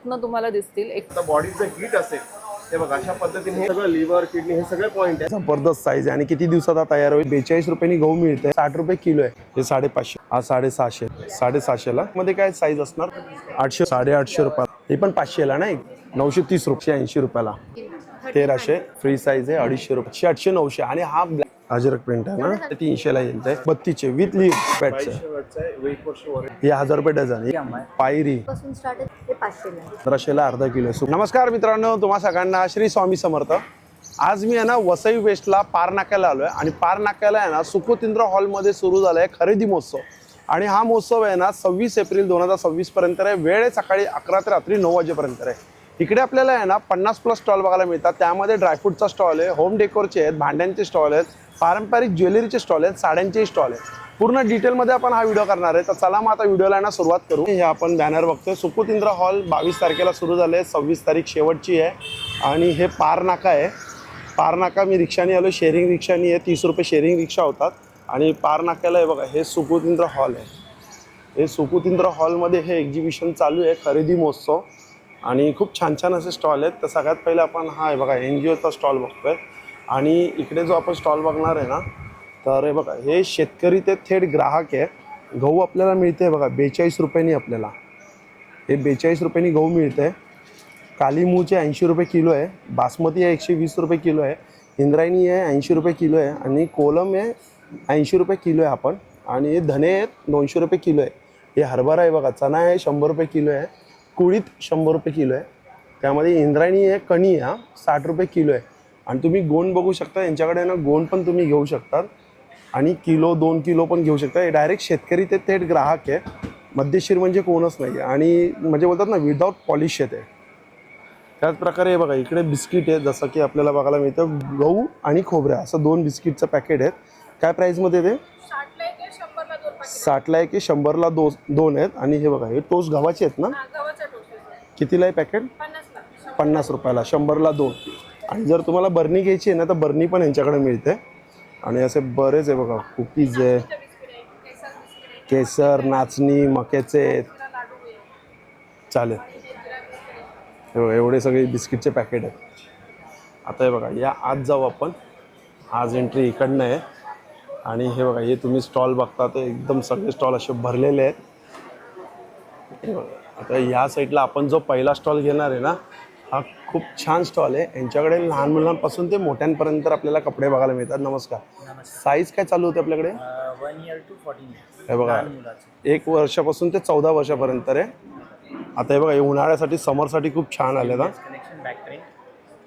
तुम्हाला दिसतील एक बॉडीचं हीट असेल हे बघा अशा पद्धतीने हे सगळं लिव्हर किडनी हे सगळे पॉईंट आहे. जबरदस्त साईज आहे आणि किती दिवसात तयार होईल. 42 रुपयांनी गहू मिळते. 60 रुपये किलो आहे. हे 550. हा 650. 650 ला मध्ये काय साईज असणार 800 850 रुपये. हे पण 500 ला नाही 930 रुपये 80 रुपयाला. 1300 फ्री साईज आहे 250 रुपये 800 900 आणि हा अजरक प्रिंट आहे ना 300 ला येईल. 32 विथ लीव पॅटचं हे 1000 रुपये डझन. पायरी 1500 ला अर्धा किलो. नमस्कार मित्रांनो, तुम्हा सगळ्यांना श्री स्वामी समर्थ. आज मी आहे ना वसई वेस्टला पार नाक्याला आलोय आणि पार नाक्याला आहे ना सुकोतिंद्र हॉलमध्ये सुरू झालाय खरेदी महोत्सव. आणि हा महोत्सव आहे ना 26 एप्रिल 2026 पर्यंत आहे. वेळ आहे सकाळी 11 ते रात्री 9 वाजेपर्यंत आहे. इकडे आपल्याला आहे ना 50+ स्टॉल बघायला मिळतात. त्यामध्ये ड्रायफ्रूटचा स्टॉल आहे, होम डेकोरचे आहेत, भांड्यांचे स्टॉल आहेत, पारंपरिक ज्वेलरीचे स्टॉल आहेत, साड्यांचे स्टॉल आहेत. पूर्ण डिटेलमध्ये आपण हा व्हिडिओ करणार आहे. तर चला मग आता व्हिडिओला ना सुरुवात करू. हे आपण बॅनर बघतोय सुकोतिंद्र हॉल 22 तारखेला सुरू झाले, 26 तारीख शेवटची आहे. आणि हे पार नाका आहे. पार नाका मी रिक्षाने आलो, शेअरिंग रिक्षाने आहे. 30 रुपये शेअरिंग रिक्षा होतात. आणि पार नाक्याला आहे बघा हे सुकोतिंद्र हॉल आहे. हे सुकोतिंद्र हॉलमध्ये हे एक्झिबिशन चालू आहे खरेदी महोत्सव आणि खूप छान छान असे स्टॉल आहेत. तर सगळ्यात पहिले आपण हा आहे बघा NGOचा स्टॉल बघतोय. आणि इकडे जो आपण स्टॉल बघणार आहे ना तर हे बघा हे शेतकरी ते थेट ग्राहक आहे. गहू आपल्याला मिळते बघा 42 रुपयांनी. आपल्याला हे 42 रुपयांनी गहू मिळते. काली मूळचे 80 रुपये किलो आहे. बासमती आहे 120 रुपये किलो आहे. इंद्रायणी आहे 80 रुपये किलो आहे. आणि कोलम आहे 80 रुपये किलो आहे आपण. आणि हे धने आहेत 200 रुपये किलो आहे. हे हरभरा आहे बघा, चणा आहे 100 रुपये किलो आहे. कुळीत 100 रुपये किलो आहे. त्यामध्ये इंद्रायणी आहे, कणी आहे 60 रुपये किलो आहे. आणि तुम्ही गोंड बघू शकता, यांच्याकडे ना गोंड पण तुम्ही घेऊ शकतात आणि किलो 2 किलो पण घेऊ शकता. हे डायरेक्ट शेतकरी ते थेट ग्राहक आहे. मध्यशीर म्हणजे कोणच नाही. आणि म्हणजे बोलतात ना विदाऊट पॉलिश आहे ते. त्याच प्रकारे बघा इकडे बिस्किट आहे, जसं की आपल्याला बघायला मिळतं गहू आणि खोबऱ्या असं 2 बिस्किटचं पॅकेट आहेत. काय प्राईसमध्ये ते 60ला एक 100ला 2 आहेत. आणि हे बघा हे टोस्ट गव्हाचे आहेत ना, कितीला आहे पॅकेट 50 रुपयाला 100ला 2. आणि जर तुम्हाला बर्नी घ्यायची आहे ना तर बर्नी पण यांच्याकडे मिळते. आणि असे बरेच आहे बघा, कुकीज आहे, केसर, नाचणी, मक्याचे आहेत. चालेल, एवढे सगळे बिस्किटचे पॅकेट आहेत. आता हे बघा या आज जाऊ आपण. आज एंट्री इकडनं आहे. आणि हे बघा हे तुम्ही स्टॉल बघता ते एकदम सगळे स्टॉल असे भरलेले आहेत. हे बघा आता या साईडला आपण जो पहिला स्टॉल घेणार आहे ना हा खूप छान स्टॉल आहे. यांच्याकडे लहान मुलांपासून ते मोठ्यांपर्यंत आपल्याला कपडे बघायला मिळतात. नमस्कार. साईज काय चालू होते आपल्याकडे 1 year to 14 हे बघा 1 वर्षापासून ते 14 वर्षापर्यंत आहे. आता हे बघा हे उन्हाळ्यासाठी समरसाठी खूप छान आले ना.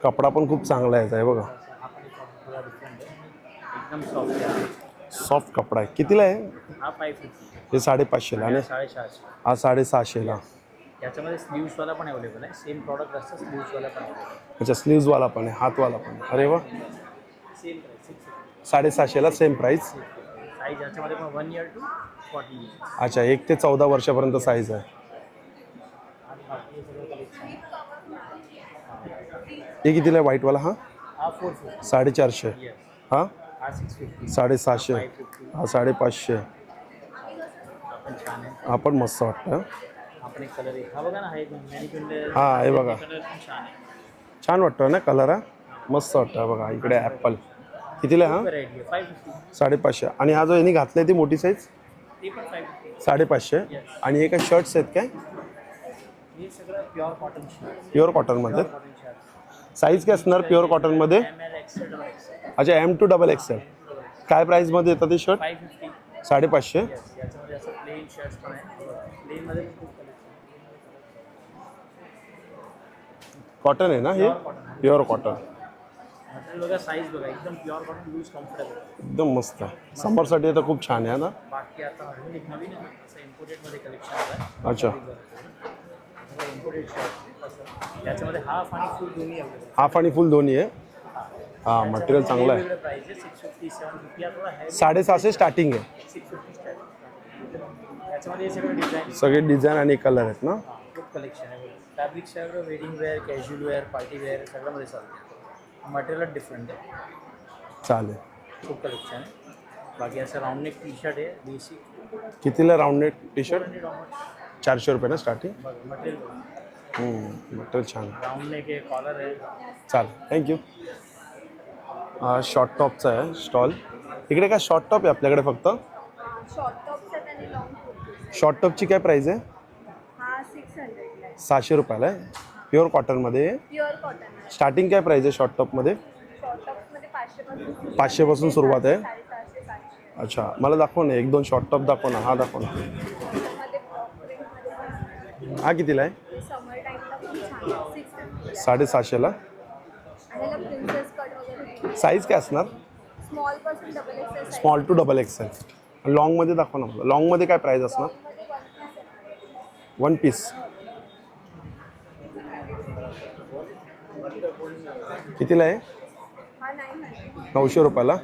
कपडा पण खूप चांगला आहे. हे बघा सॉफ्ट कपडा आहे. कितीला आहे हे 550ला आणि हा 650ला. याच्यामध्ये स्लीव्सवाला पण अवेलेबल आहे. सेम प्रॉडक्ट असतं, स्लीव्सवाला पण अवेलेबल. अच्छा स्लीव्सवाला पण आहे, हातवाला पण. अरे वा सेम प्राइस 650ला सेम प्राईस. साईज याच्यामध्ये पण 1 year to 14. अच्छा 1 ते 14 वर्षापर्यंत साईज आहे. हे कितीला आहे व्हाईटवाला हा 450. 450. हा 650. 750. हा 550. आपण छान आहे. हा पण मस्त वाटतं. आपण एक कलर आहे हा बघा ना, हा एक मॅनिक्युअर. हा हे बघा कलर पण छान आहे. छान वाटतं ना कलर. हा मस्त वाटतं. बघा इकडे ॲपल कितीला आहे हा व्हरायटी आहे 550. 550. आणि हा जो यांनी घातलाय ती मोठी साईज ते पण 550. 550. आणि हे काय शर्ट्स आहेत काय हे सगळं प्युअर कॉटन शर्ट. प्युअर कॉटनमध्ये. कॉटन शर्ट साईज काय असणार प्युअर कॉटनमध्ये. ML XL XL. अच्छा M to XXL. काय प्राईसमध्ये येतं ते शर्ट 550. 550. याच्यामध्ये असं प्लेन शर्ट्स पण आहे. प्लेनमध्ये खूप कलर. कॉटन आहे ना हे प्युअर कॉटन. मटेरियल बघा, साईज बघा, एकदम प्युअर कॉटन, लूज कम्फर्टेबल. एकदम मस्त आहे. समरसाठी तर खूप छान आहे ना. बाकी आता अजून एक नवीन आहे असं इम्पोर्टेडमध्ये कलेक्शन आहे. अच्छा इम्पोर्टेड शर्ट असं याच्यामध्ये हाफ आणि फुल दोन्ही अवेलेबल. हाफ आणि फुल दोन्ही आहे. हा मटेरियल चांगलं आहे. प्राइस आहे 650 750. थोडा है 650 स्टार्टिंग आहे. 650 स्टार्ट. याच्यामध्ये हे सगळं डिझाईन सगळे डिझाईन आणि कलर आहेत ना. खूप कलेक्शन आहे. फॅब्रिक सगळं wedding wear, casual wear, party wear सगळ्यामध्ये चालतं. मटेरियल डिफरंट आहे. चालेल. खूप कलेक्शन आहे. बाकी असं राऊंड नेक टी शर्ट आहे बेसिक. कितीला राऊंड नेक टी शर्ट 400 400 रुपये ना स्टार्टिंग. बघा मटेरियल बघा. मटेरियल छान आहे. राउंड नेक आहे, कॉलर आहे. चालेल, थँक्यू. हा शॉर्ट टॉपचा आहे स्टॉल. इकडे काय शॉर्ट टॉप आहे आपल्याकडे फक्त? शॉर्ट टॉप्स आहेत आणि लॉंग कुर्तीज. शॉर्ट टॉपची काय प्राईस आहे? हा 600 आहे. 600 रुपयाला आहे. प्युअर कॉटनमध्ये आहे. प्युअर कॉटन आहे. स्टार्टिंग काय प्राईस आहे शॉर्ट टॉपमध्ये? शॉर्ट टॉप्समध्ये 500 500 पासून सुरुवात आहे. 650 700. अच्छा, मला दाखव ना 1-2 शॉर्ट टॉप दाखव ना. हा दाखव ना. त्यामध्ये फ्रॉक प्रिंटमध्ये हा कितीला आहे? समर टाईमला खूप छान आहे. 650. 750ला. आणि ह्याला प्रिन्सेस कट वगैरे साईज काय असणार? स्मॉल पासून double XL size. Small to double XL. लॉंगमध्ये दाखव ना मला. लॉंगमध्ये काय प्राईस असणार? मध्ये 1 पीस आहे. 1 पीस कितीला आहे? हा 900. 900 रुपयाला.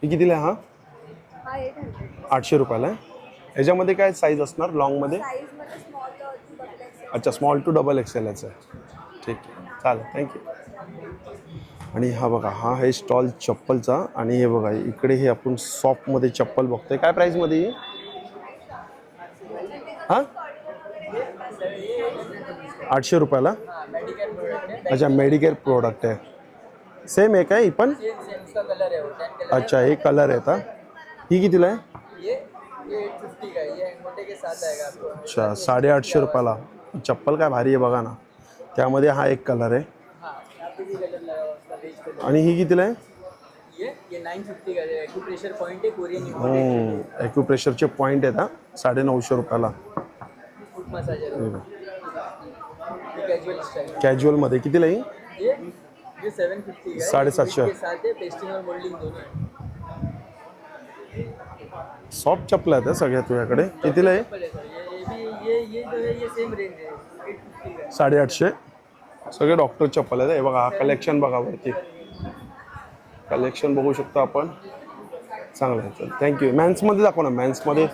ही कितीला आहे? हा 800. 800 रुपयाला आहे. याच्यामध्ये काय साईज असणार लॉंगमध्ये? साईजमध्ये स्मॉल टू डबल एक्सेल. अच्छा, स्मॉल टू डबल एक्सेलच आहे. ठीक आहे, चालेल, थँक्यू. आणि हा बघा, हा आहे स्टॉल चप्पलचा. आणि हे बघा इकडे हे आपण सॉफ्टमध्ये चप्पल बघतोय. काय प्राईसमध्ये ही? हां 800 रुपयाला. अच्छा, मेडिकेअर प्रोडक्ट आहे. सेम आहे काय ही पण? अच्छा, हे कलर आहे का? ही कितीला आहे? अच्छा, 850 रुपयाला. चप्पल काय भारी आहे बघा ना. त्यामध्ये हा एक कलर आहे. आणि ही कितीला आहे? ॲक्युप्रेशरचे पॉईंट आहेत. हा 950 रुपयाला. कॅज्युअलमध्ये कितीला ही? 750. सॉफ्ट चप्पल आहेत सगळ्या तुझ्याकडे. कितीला आहे? 850. सगळे डॉक्टर चप्पल आहेत. हे बघा, हा कलेक्शन बघा वरती. कलेक्शन बघू शकतो आपण. चांगलं आहे. चल, थँक्यू. मॅन्समध्ये दाखव ना. मॅन्समध्ये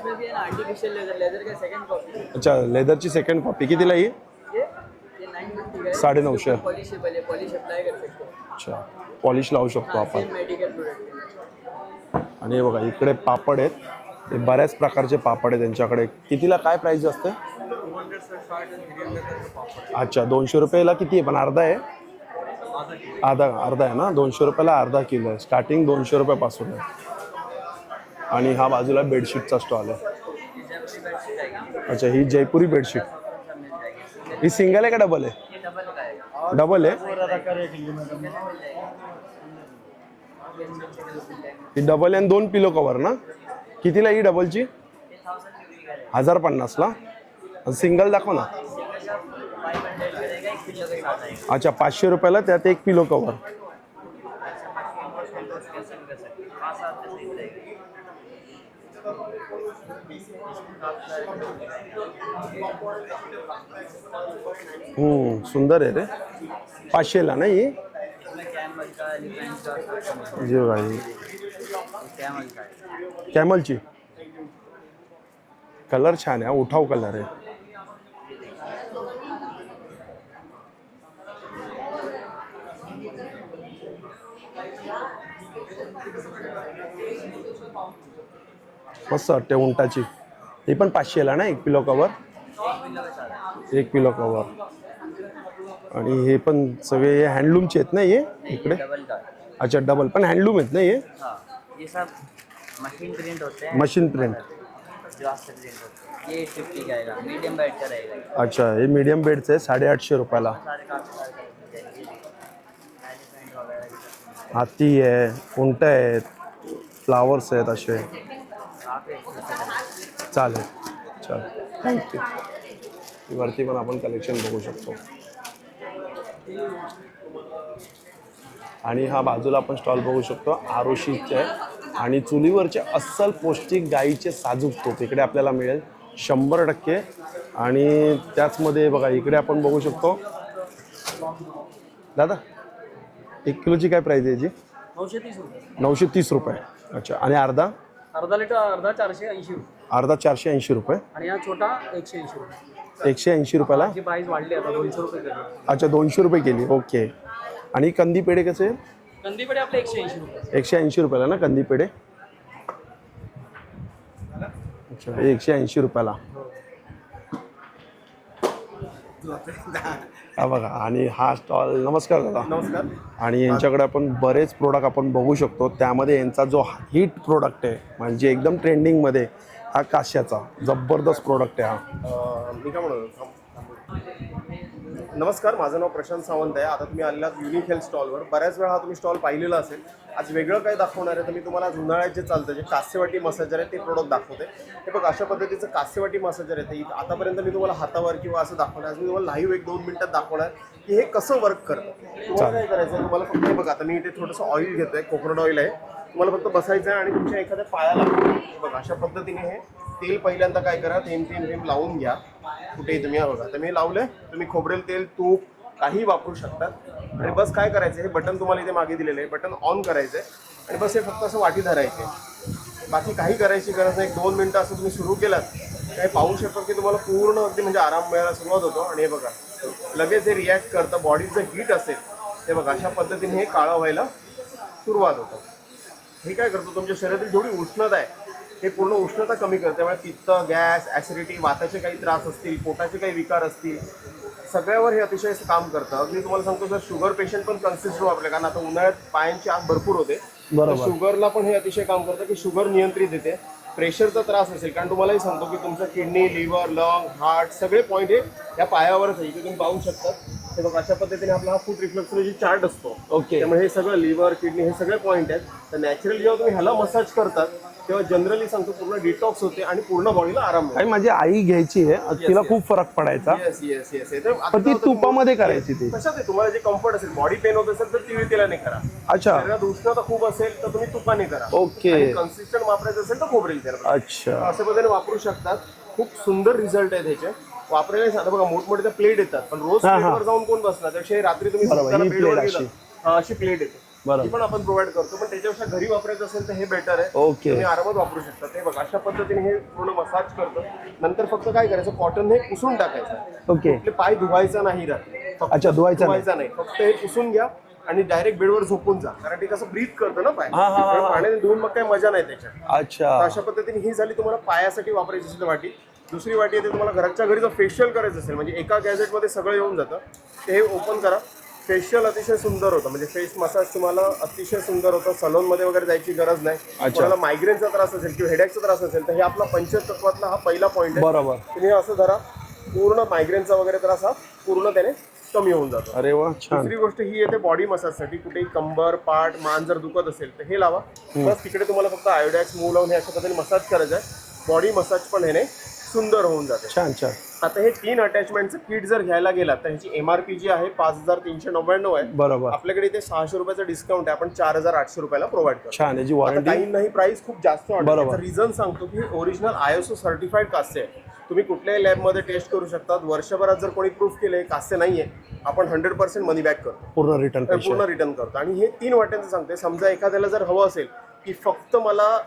अच्छा, लेदरची सेकंड कॉपी कितीला ही? 950. अच्छा, पॉलिश लावू शकतो आपण. आणि हे बघा इकडे पापड आहेत. ते बऱ्याच प्रकारचे पापड आहेत त्यांच्याकडे. कितीला काय प्राईस असते? अच्छा, 200 रुपयाला किती आहे? पण अर्धा आहे. अर्धा आहे ना. 200 रुपयाला अर्धा किलो आहे. स्टार्टिंग 200 रुपयापासून आहे. आणि हा बाजूला बेडशीटचा स्टॉल आहे. अच्छा, ही जयपुरी बेडशीट. ही सिंगल आहे का डबल आहे? डबल आहे. ही डबल आहे आणि 2 पिलो कवर ना. कितीला ही डबलची? 1050ला. सिंगल दाखव ना. अच्छा, 500 रुपयाला त्यात 1 पिलो कवर. सुंदर आहे रे. 500ला ना ही? जी भाई, कॅमलची. कलर छान आहे. उठाव कलर आहे. मस्त वाटते. उंटाची. ही पण 500ला ना 1 पिलो कवर? 1 पिलो कवर. आणि हे पण सगळे हँडलूमचे आहेत ना हे इकडे? अच्छा, डबल पण हँडलूम आहेत ना हे? ये सब मशीन प्रिंट होते हैं. Machine print. जो आपसे प्रिंट होते हैं. ये 850 का आएगा. मीडियम बेड का रहेगा. अच्छा, हे मीडियम बेडचं आहे. 850 रुपयाला. सारे काफी सारे एलिफेंट वगैरह. हाती आहे, उंट आहेत, फ्लावर्स आहेत असे. चालेल, चालेल, थँक्यू. वरती पण आपण कलेक्शन बघू शकतो. आणि हा बाजूला आपण स्टॉल बघू शकतो. आरोशीचे आहे. आणि चुलीवरचे अस्सल पौष्टिक गाईचे साजूक तूप इकडे आपल्याला मिळेल 100%. आणि त्याचमध्ये बघा इकडे आपण बघू शकतो. दादा 1 किलोची काय प्राईस आहे याची? 930 रुपये. 930 रुपये. अच्छा, आणि अर्धा? अर्धा लिटर अर्धा 480 रुपये. अर्धा 480 रुपये. आणि हा छोटा 180 रुपये. 180 रुपयाला. ची प्राइस वाढली आता 200 रुपये केली. अच्छा, 200 रुपये केली. ओके. आणि कंदी पेढे कसे? कंदी पेढे आपले 180 रुपये. 180 रुपयाला ना कंदी पेढे. अच्छा, हे 180 रुपयाला. हा बघा. आणि हा स्टॉल, नमस्कार दादा. नमस्कार. आणि यांच्याकडे आपण बरेच प्रोडक्ट आपण बघू शकतो. त्यामध्ये यांचा जो हिट प्रोडक्ट आहे म्हणजे एकदम ट्रेंडिंगमध्ये, हा काश्याचा जबरदस्त प्रोडक्ट आहे हा. मी काय म्हणतो, नमस्कार, माझं नाव प्रशांत सावंत आहे. आता तुम्ही आलेलात युनिक हेल्थ स्टॉलवर. बऱ्याच वेळा हा तुम्ही स्टॉल पाहिलेला असेल. आज वेगळं काय दाखवणार आहे तर मी तुम्हाला आज उन्हाळ्यात जे चालतं जे कास्यवाटी मसाजर आहे ते प्रोडक्ट दाखवते. हे बघ, अशा पद्धतीचं कास्यवाटी मसाजर आहे. ते आतापर्यंत मी तुम्हाला हातावर किंवा असं दाखवणार. आज मी तुम्हाला लाईव्ह 1-2 मिनिटात दाखवणार की हे कसं वर्क करतं. तुम्हाला काय करायचं, तुम्हाला फक्त हे बघा, आता मी इथे थोडंसं ऑइल घेतोय, कोकोनट ऑइल आहे. तुम्हाला फक्त बसायचं आहे आणि तुमच्या एखाद्या पायाला बघा अशा पद्धतीने हे तेल पहिल्यांदा काय करा, थेंब लावून घ्या. कुठेही तुम्ही बघा, तर मी लावलंय. तुम्ही खोबरेल तेल, तूप काही वापरू शकतात. आणि बस काय करायचं, हे बटन तुम्हाला इथे मागे दिलेलं आहे, बटन ऑन करायचं आहे आणि बस हे फक्त असं वाटी धरायचे. बाकी काही करायची गरज नाही. 2 मिनटं असं तुम्ही सुरू केलात काय पाहू शकतो की तुम्हाला पूर्ण अगदी म्हणजे आराम मिळायला सुरुवात होतो. आणि हे बघा लगेच हे रिॲक्ट करतं. बॉडीचं हीट असेल हे बघा अशा पद्धतीने हे काळं व्हायला सुरुवात होतं. हे काय करतो, तुमच्या शरीरातील जेवढी उष्णता आहे हे पूर्ण उष्णता कमी करते. त्यामुळे पित्त, गॅस, ॲसिडिटी, वाताचे काही त्रास असतील, पोटाचे काही विकार असतील, सगळ्यावर हे अतिशय काम करतं. अगदी तुम्हाला सांगतो, जर शुगर पेशंट पण कन्सिस्टंट वापरले, कारण आता उन्हाळ्यात पायांची आग भरपूर होते, बरोबर. शुगरला पण हे अतिशय काम करतं की शुगर नियंत्रित येते. प्रेशरचा त्रास असेल, कारण तुम्हालाही सांगतो की तुमचं किडनी, लिव्हर, लंग, हार्ट सगळे पॉईंट हे या पायावरच आहे. इथे तुम्ही पाहू शकता. हे बघा अशा पद्धतीने आपला हा फूड रिफ्लेक्सोलॉजी चार्ट असतो. ओके. त्यामुळे हे सगळं लिव्हर, किडनी हे सगळे पॉईंट आहेत. तर नॅचरली जेव्हा तुम्ही ह्याला मसाज करतात तेव्हा जनरली सांगतो पूर्ण डिटॉक्स होते आणि पूर्ण बॉडीला आराम मिळतो. आणि माझी आई घ्यायची आहे, तिला खूप फरक पडायचा. Yes yes yes. पण ती तुपामध्ये करायची ती. कशात आहे, तुम्हाला जे कम्फर्ट असेल, बॉडी पेन होत असेल तर तिळी तेलाने करा. अच्छा. शरीरात उष्णता खूप असेल तर तुम्ही तुपाने करा. ओके. कन्सिस्टंट वापरायचं असेल तर खोबरेल तेल. अच्छा. अशा पद्धतीने वापरू शकतात. खूप सुंदर रिझल्ट आहे त्याचे. वापरायला साधं बघा, मोठमोठ्या प्लेट येतात, पण रोज प्लेटवर जाऊन कोण बसणार. त्याशिवाय रात्री तुम्ही बेडवर गेलात, अशी प्लेट येते, ती पण आपण प्रोव्हाइड करतो. पण त्याच्यापेक्षा घरी वापरायचं असेल तर हे बेटर आहे. ओके. तुम्ही आरामात वापरू शकता. ते बघा अशा पद्धतीने हे पूर्ण मसाज करतं. नंतर फक्त काय करायचं, कॉटन हे पुसून टाकायचं. ओके. आपले पाय धुवायचा नाही रात्री. अच्छा, धुवायचा नाही, फक्त हे पुसून घ्या आणि डायरेक्ट बेडवर झोपून जा. कारण ते कसं ब्रीथ करतं ना पाय, पाण्याने धुवून मग काही मजा नाही त्याच्यात. अच्छा. अशा पद्धतीने ही झाली तुम्हाला पायासाठी वापरायची असेल वाटी. दुसरी वाटी येते तुम्हाला घराच्या घरी जर फेशियल करायचं असेल, म्हणजे एका गॅजेटमध्ये सगळं येऊन जातं. ते हे ओपन करा. फेशियल अतिशय सुंदर होतं, म्हणजे फेस मसाज तुम्हाला अतिशय सुंदर होतं. सलूनमध्ये वगैरे जायची गरज नाही. तुम्हाला मायग्रेनचा त्रास असेल किंवा हेडेकचा त्रास असेल तर हे आपला पंचतत्वातला हा पहिला पॉईंट आहे. बरोबर. तुम्ही असं धरा, पूर्ण मायग्रेनचा वगैरे त्रास हा पूर्ण त्याने कमी होऊन जातो. अरे वा, छान. दुसरी गोष्ट ही येते बॉडी मसाजसाठी. कुठेही कंबर, पाठ, मान जर दुखत असेल तर हे लावा. बस तिकडे तुम्हाला फक्त आयोडॅक्स मूव लावून हे अशा पद्धतीने मसाज करायचं आहे. बॉडी मसाज पण ह्याने सुंदर होऊन जाते. छान छान. आता हे 3 अटॅचमेंटचं किट जर घ्यायला गेला तर ह्याची MRP जी आहे 5399 आहे. बरोबर. आपल्याकडे इथे 600 रुपयाचं डिस्काउंट आहे. आपण 4800 रुपयाला प्रोव्हाइड करतो. छान. याची वॉरंटी. काहींनाही प्राइस खूप जास्त बरोबर. वाटतं. रिझन सांगतो की ओरिजिनल ISO सर्टिफाईड कास्य आहे. तुम्ही कुठल्याही लॅबमध्ये टेस्ट करू शकता. वर्षभरात जर कोणी प्रूफ केले कास्य नाहीये, आपण 100% मनी बॅक करतो. पूर्ण रिटर्न करतो. आणि हे 3 वाट्यांचं सांगते. समजा एखाद्याला जर हवं असेल की फक्त मला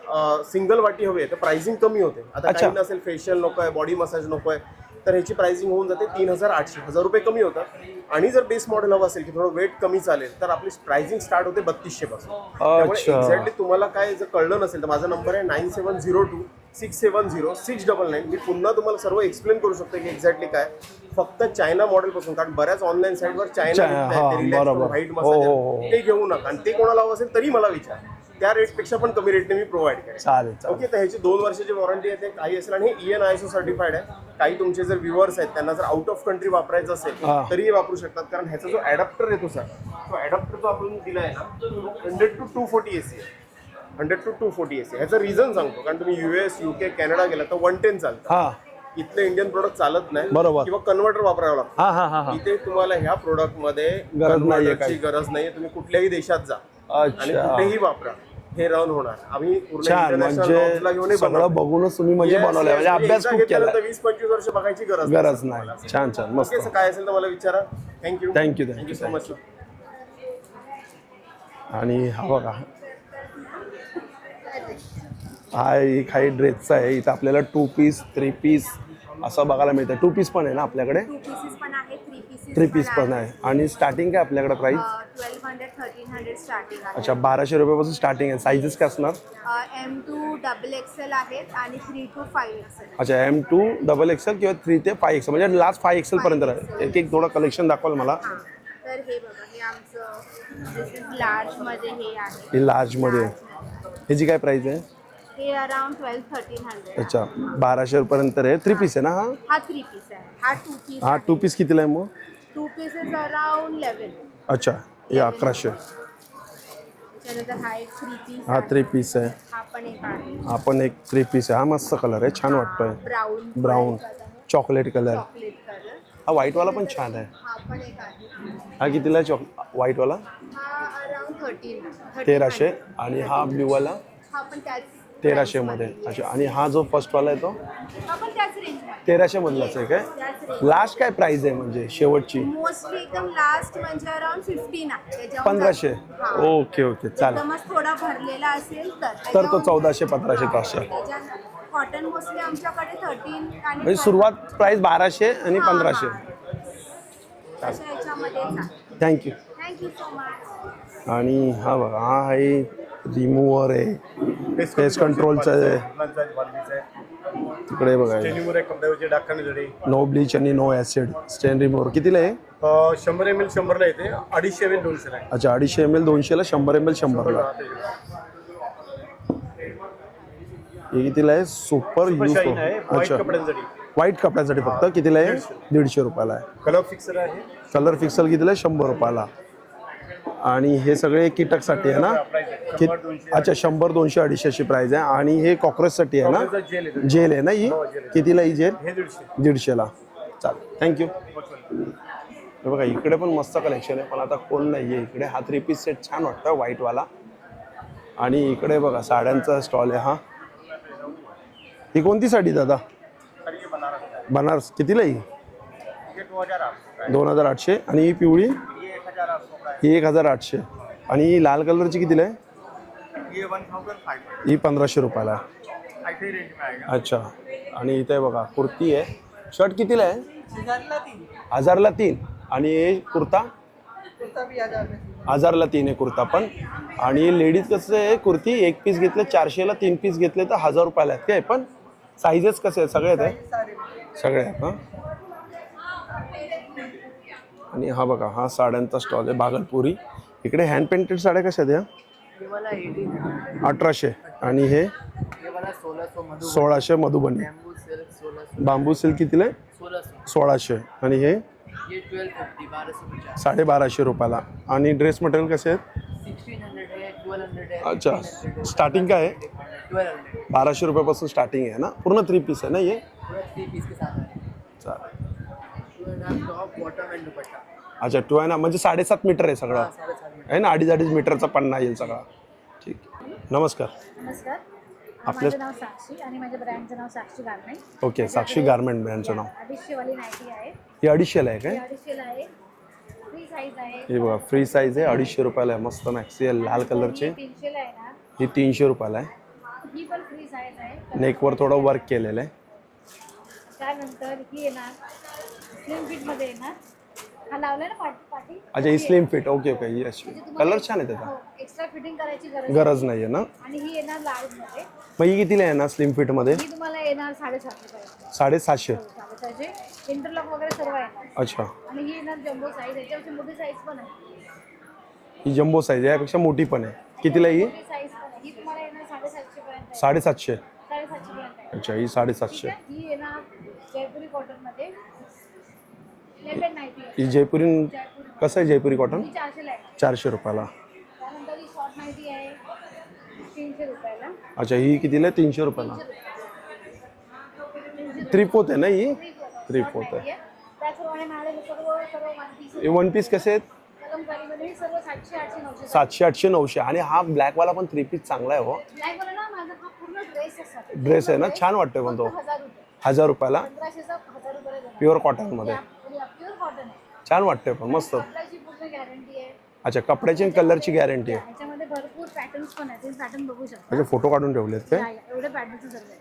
सिंगल वाटी हवी आहे तर प्राइसिंग कमी होते. आता काही नसेल, फेशियल नको आहे, बॉडी मसाज नको आहे, तर ह्याची प्राइसिंग होऊन जाते 3800, 1000 रुपये कमी होतात. आणि जर बेस मॉडेल हवं असेल की थोडं वेट कमी चालेल तर आपली प्राइसिंग स्टार्ट होते 3200 पासून. त्यामुळे एक्झॅक्टली तुम्हाला काय जर कळलं नसेल तर माझा नंबर आहे 9702-670-699. मी पुन्हा तुम्हाला सर्व एक्सप्लेन करू शकतो की एक्झॅक्टली काय. फक्त चायना मॉडेल पासून, कारण बऱ्याच ऑनलाईन साईटवर चायना व्हाईट मसाज ते घेऊ नका. आणि ते कोणाला हवं असेल तरी मला विचार, त्या रेटपेक्षा पण कमी रेटने मी प्रोव्हाइड करेन. चालेल. ओके. तर ह्याची 2 वर्षाची वॉरंटी आहे. काही असेल आणि हे EN ISO सर्टिफाईड आहे. काही तुमचे जर व्ह्युअर्स आहेत त्यांना जर आउट ऑफ कंट्री वापरायचं असेल तरी वापरू शकतात. कारण ह्याचा जो ॲडॅप्टर येतो सर, तो ॲडॅप्टर जो आपण दिला आहे ना, 100 to 240 AC आहे. 100 to 240 AC. ह्याचं रिझन सांगतो, कारण तुम्ही US, UK, कॅनडा गेला तर 110 चालतं. इथले इंडियन प्रोडक्ट चालत नाही. बरोबर. किंवा कन्व्हर्टर वापरावं लागतं. इथे तुम्हाला ह्या प्रोडक्ट मध्ये कन्व्हर्टरची गरज नाहीये. तुम्ही कुठल्याही देशात जा आणि कुठेही वापरा, हे रन होणार. आम्ही म्हणजे सगळं बघूनच तुम्ही म्हणजे बनवलंय, म्हणजे अभ्यास खूप केला. 20-25 वर्ष बघायची गरज नाही. छान छान, मस्त. काय असेल तर मला विचारा. Thank you so much. आणि हा बघा, हा एक काही ड्रेसचा आहे. इथं आपल्याला 2 पीस 3 पीस असं बघायला मिळतं. 2 पीस पण आहे ना आपल्याकडे? 2 पीसेस पण आहे, 3 पीसेस 3 पीस पण आहे. आणि स्टार्टिंग काय आपल्याकडे प्राइस? 1200 1300 स्टार्टिंग आहे. अच्छा 1200 रुपयापासून स्टार्टिंग आहे. साईजेस काय असणार? M2 डबल एक्सेल आहेत आणि 3 to 5 एक्सेल. अच्छा M2 डबल एक्सेल किंवा 3 ते 5 एक्सेल म्हणजे लास्ट 5 एक्सेल पर्यंत आहे. एक एक थोडं कलेक्शन दाखवाल मला. हां तर हे बघा हे आमचं दिस इज लार्ज मध्ये हे आहे. हे लार्जमध्ये आहे. ह्याची काय प्राईस आहे? हे अराउंड 1200-1300. अच्छा 1200 पर्यंत आहे. 3 पीस आहे ना हा? हा 3 पीस आहे. हा 2 पीस. हा 2 पीस कितीला आहे मग? 2 पीस इज अराउंड 11. अच्छा हे 1100. त्यानंतर हा एक 3 पीस. हा 3 पीस आहे. हा पण एक आहे. हा पण एक 3 पीस आहे. हा मस्त कलर आहे, छान वाटतोय. Brown chocolate colour. Chocolate colour. हा व्हाईटवाला पण छान आहे. हा पण एक आहे. हा कितीला आहे व्हाईटवाला? हा अराउंड 13. 1300 आणि हा ब्ल्यूवाला हा पण त्याच 1300 मध्ये. अच्छा आणि हा जो फर्स्टवाला आहे तो हा पण त्याच रेंज मध्ये. 1300 मधलाच आहे काय? त्याच रेंज. लास्ट काय प्राइस आहे म्हणजे शेवटची? मोस्टली एकदम लास्ट म्हणजे अराउंड 15 आहे. त्याच्यावर 1500. हा. ओके ओके चालेल. एकदमच थोडा भरलेला असेल तर तो 1400 1500 असेल. कॉटन मोस्टली आमच्याकडे 13 आणि म्हणजे सुरुवात प्राइस 1200 आणि 1500. अशा याच्यामध्येच आहे. थँक्यू. Thank you so much. आणि हा बघा हा आहे रिमूव्हर आहे, पेस्ट कंट्रोलचं आहे. तिकडे बघा कपड्यावरचे डाग काढण्यासाठी नो ब्लीच आणि नो ऍसिड स्टेन रिमूव्हर. कितीला आहे? 100 ml 100ला येते, 250 ml 200 आहे. अच्छा 250 ml 200ला, 100 ml 100ला. हे कितीला आहे? Super shine use. आहे व्हाईट अच्छा कपड्यांसाठी. व्हाईट कपड्यासाठी फक्त कितीला आहे? 150 रुपयाला आहे. कलर फिक्सर आहे. कलर फिक्सल कितीला आहे? 100 रुपयाला. आणि हे सगळे कीटकसाठी आहे ना? अच्छा 100 200 250 प्राइस आहे. आणि हे कॉक्रोचसाठी आहे ना? जेल आहे ना ही? कितीला ही जेल? हे 150. 150ला. चालेल थँक्यू. हे बघा इकडे पण मस्त कलेक्शन आहे, पण आता कोण नाही आहे इकडे. हा 3 पीस सेट छान वाटतं व्हाईटवाला. आणि इकडे बघा साड्यांचा स्टॉल आहे. हा ही कोणती साडी दादा? बनारस. कितीला ही? 2800. आणि ही पिवळी? ही 1800. आणि ही लाल कलरची कितीला आहे? ही 1500 रुपयाला आहे. अच्छा. आणि इथे बघा कुर्ती आहे. शर्ट कितीला आहे? 1000ला 3. आणि हे कुर्ता? 1000ला 3 आहे कुर्ता पण. आणि लेडीज कसं आहे कुर्ती एक पीस घेतलं 400ला, 3 पीस घेतले तर 1000 रुपयाला आहेत काय? पण साईजेस कसे आहेत? सगळे आहेत? सगळे आहेत ना. आणि हा बघा हा साड्यांचा स्टॉल आहे भागलपुरी. इकडे हँड पेंटेड साड्या कशा आहेत या? 1800. आणि हे 1600 मधुबनी. बांबू सिल्क कितीला आहे? 1600. आणि हे 1250 रुपयाला. आणि ड्रेस मटेरियल कसे आहेत? अच्छा स्टार्टिंग काय आहे? 1200 रुपयापासून स्टार्टिंग आहे ना? पूर्ण 3 पीस आहे ना हे? चालेल. अच्छा 2 आहे ना, म्हणजे 7.5 मीटर आहे सगळं आहे ना? 2.5 मीटरचा पन्ना येईल सगळा. ठीक. नमस्कार. नमस्कार. आपलं- माझं नाव साक्षी आणि माझ्या ब्रँडचं नाव साक्षी गारमेंट. ओके साक्षी गारमेंट ब्रँडचं नाव. 250 वाली नाईटी आहे. ही 250ला आहे ही काय? 250 आहे. फ्री साईज आहे. हे बघा फ्री साईज आहे. 250 रुपयाला आहे. मस्त मॅक्सी आहे लाल कलरची. 300 आहे ना. ही 300 रुपयाला आहे. ही पण फ्री साईज आहे. नेकवर थोडं वर्क केलेलं आहे. त्यानंतर ही येणार स्लिम फिट मध्ये येणार. हा लावलाय ना पाठी. अच्छा ही slim fit. Okay okay yes. Colour छान आहे त्याचा. एक्स्ट्रा फिटिंग करायची गरज गरज नाही आहे ना. आणि ही येणार लार्ज मध्ये. मग ही कितीला आहे ना स्लिम फिटमध्ये? ही तुम्हाला येणार 750 पर्यंत. 750. 750. इंटरलॉक वगैरे सर्व येणार. अच्छा आणि ही येणार जम्बो साईज. याच्यापेक्षा मोठी साईज पण आहे. ही जम्बो साईज आहे, यापेक्षा मोठी पण आहे. कितीला आहे ही? मोठी साईज पण आहे. ही तुम्हाला येणार 750 पर्यंत आहे. 750. 750 पर्यंत आहे. अच्छा ही 750. ही येणार जयपुरी कॉटन मध्ये. लेटेड नाईटी आहे. ही जयपुरी कसं आहे जयपुरी कॉटन? ही 400 ला आहे. 400 रुपयाला. त्यानंतर ही शॉर्ट नाईटी आहे 300 रुपयाला. अच्छा ही कितीला आहे? 300 रुपयाला. 3/4 आहे ना ही? 3/4 आहे. त्याचप्रमाणे माझ्याकडे सर्व वन पीस हे 1 पीस कसे आहेत? कलमकारीमध्ये सर्व 700 800 900. 700 800 900. आणि हा ब्लॅकवाला पण 3 पीस चांगला आहे हो. नाही बोला ना, माझा हा पूर्ण ड्रेस असतो. ड्रेस आहे ना, छान वाटतोय पण तो. 1000 रुपये. 1000 रुपयाला 1500चा 1000 रुपये देणार. प्युअर कॉटनमध्ये. प्युअर कॉटन आहे. छान वाटतंय पण मस्त. कपड्याची पूर्ण गॅरंटी आहे. अच्छा कपड्याची आणि कलरची गॅरंटी आहे. याच्यामध्ये भरपूर पॅटर्न्स पण आहेत. तुम्ही पॅटर्न बघू शकता. म्हणजे फोटो काढून ठेवलेत काय? एवढे पॅटर्न्स सर्व आहेत.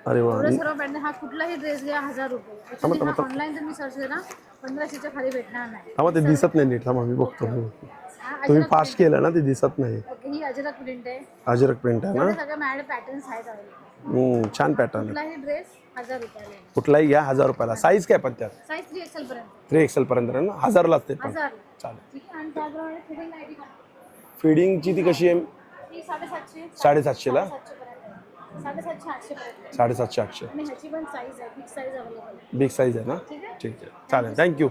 अरे वा. एवढं सर्व ब्रँड हा कुठलाही ड्रेस घ्या 1000 रुपये. Actually हा ऑनलाईन तुम्ही सर्च करा 1500च्या खाली भेटणार नाही. थांबा ते दिसत नाही नीट, थांबा मी बघतो. हा तुम्ही अजरक फास्ट केलं ना, ते दिसत नाही. ओके, ही अजरक प्रिंट आहे. अजरक प्रिंट आहे ना. एवढे सगळे मॅड पॅटर्न्स आहेत available. छान पॅटर्न आहे. कुठलाही ड्रेस 1000 रुपयाला. कुठलाही घ्या 1000 रुपयाला. साईज काय पण त्यात साईज 3XL पर्यंत. 3XL पर्यंत आहे ना, 1000लाच ते पण 1000. चालेल. ठीक आहे. आणि त्याप्रमाणे फिटिंग आयडी फिडिंगची ती कशी आहे? ही 750. 750ला 750 800 पर्यंत. 750 800. आणि ह्याची पण साईज आहे, बिग साईज अवेलेबल आहे. बिग साईज आहे ना. ठीक आहे. ठीक आहे, चालेल, थँक्यू.